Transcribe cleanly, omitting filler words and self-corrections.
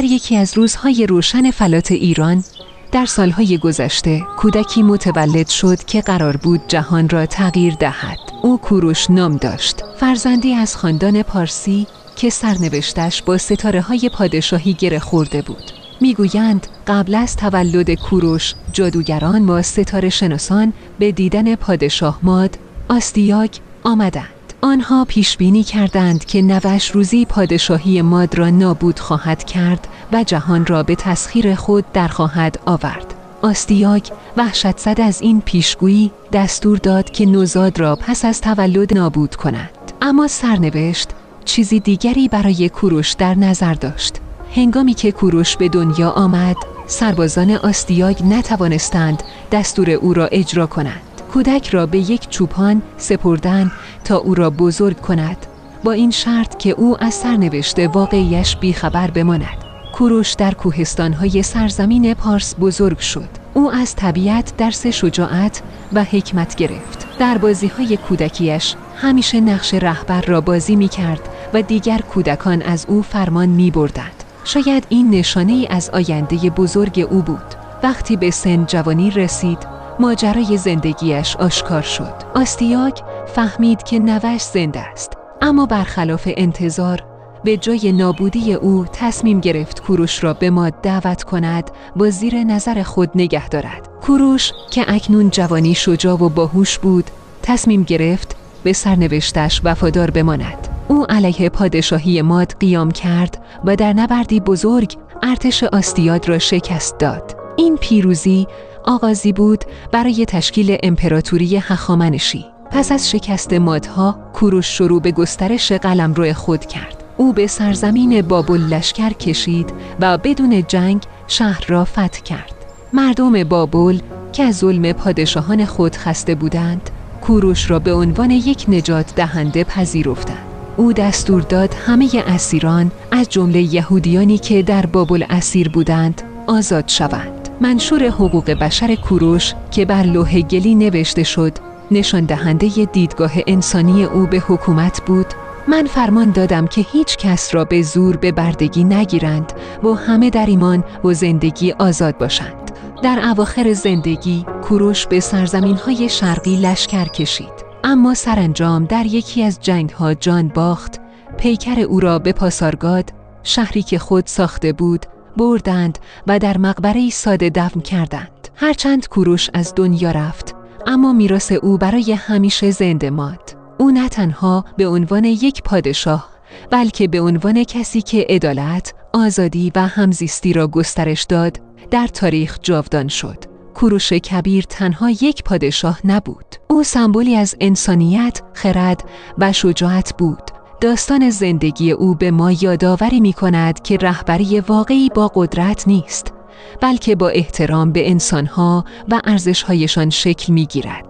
در یکی از روزهای روشن فلات ایران در سالهای گذشته کودکی متولد شد که قرار بود جهان را تغییر دهد. او کوروش نام داشت، فرزندی از خاندان پارسی که سرنوشتش با ستاره‌های پادشاهی گره خورده بود. میگویند قبل از تولد کوروش جادوگران و ستاره شناسان به دیدن پادشاه ماد آستیاگ آمدند. آنها پیش بینی کردند که نوش روزی پادشاهی ماد را نابود خواهد کرد و جهان را به تسخیر خود در خواهد آورد. آستیاگ وحشت زده از این پیشگویی دستور داد که نوزاد را پس از تولد نابود کند. اما سرنوشت چیزی دیگری برای کوروش در نظر داشت. هنگامی که کوروش به دنیا آمد، سربازان آستیاگ نتوانستند دستور او را اجرا کنند. کودک را به یک چوپان سپردند تا او را بزرگ کند، با این شرط که او از سرنوشت واقعیش بیخبر بماند. کوروش در کوهستان‌های سرزمین پارس بزرگ شد. او از طبیعت درس شجاعت و حکمت گرفت. در بازی‌های کودکیش همیشه نقش رهبر را بازی می‌کرد و دیگر کودکان از او فرمان می‌بردند. شاید این نشانه‌ای از آینده بزرگ او بود. وقتی به سن جوانی رسید، ماجرای زندگیش آشکار شد. آستیاگ فهمید که نوش زنده است، اما برخلاف انتظار به جای نابودی او تصمیم گرفت کوروش را به ماد دعوت کند و زیر نظر خود نگه دارد. کوروش که اکنون جوانی شجاع و باهوش بود، تصمیم گرفت به سرنوشتش وفادار بماند. او علیه پادشاهی ماد قیام کرد و در نبردی بزرگ ارتش آستیاگ را شکست داد. این پیروزی آغازی بود برای تشکیل امپراتوری هخامنشی. پس از شکست مادها، کوروش شروع به گسترش قلمرو خود کرد. او به سرزمین بابل لشکر کشید و بدون جنگ شهر را فتح کرد. مردم بابل که از ظلم پادشاهان خود خسته بودند، کوروش را به عنوان یک نجات دهنده پذیرفتند. او دستور داد همه اسیران از جمله یهودیانی که در بابل اسیر بودند آزاد شوند. منشور حقوق بشر کوروش که بر لوح گلی نوشته شد، نشان دهنده دیدگاه انسانی او به حکومت بود. من فرمان دادم که هیچ کس را به زور به بردگی نگیرند و همه در ایمان و زندگی آزاد باشند. در اواخر زندگی کوروش به سرزمین‌های شرقی لشکر کشید، اما سرانجام در یکی از جنگ‌ها جان باخت. پیکر او را به پاسارگاد، شهری که خود ساخته بود، بردند و در مقبره‌ای ساده دفن کردند. هرچند کوروش از دنیا رفت، اما میراث او برای همیشه زنده ماند. او نه تنها به عنوان یک پادشاه، بلکه به عنوان کسی که عدالت، آزادی و همزیستی را گسترش داد، در تاریخ جاودان شد. کوروش کبیر تنها یک پادشاه نبود. او سمبولی از انسانیت، خرد و شجاعت بود. داستان زندگی او به ما یادآوری می‌کند که رهبری واقعی با قدرت نیست، بلکه با احترام به انسان‌ها و ارزش‌هایشان شکل می‌گیرد.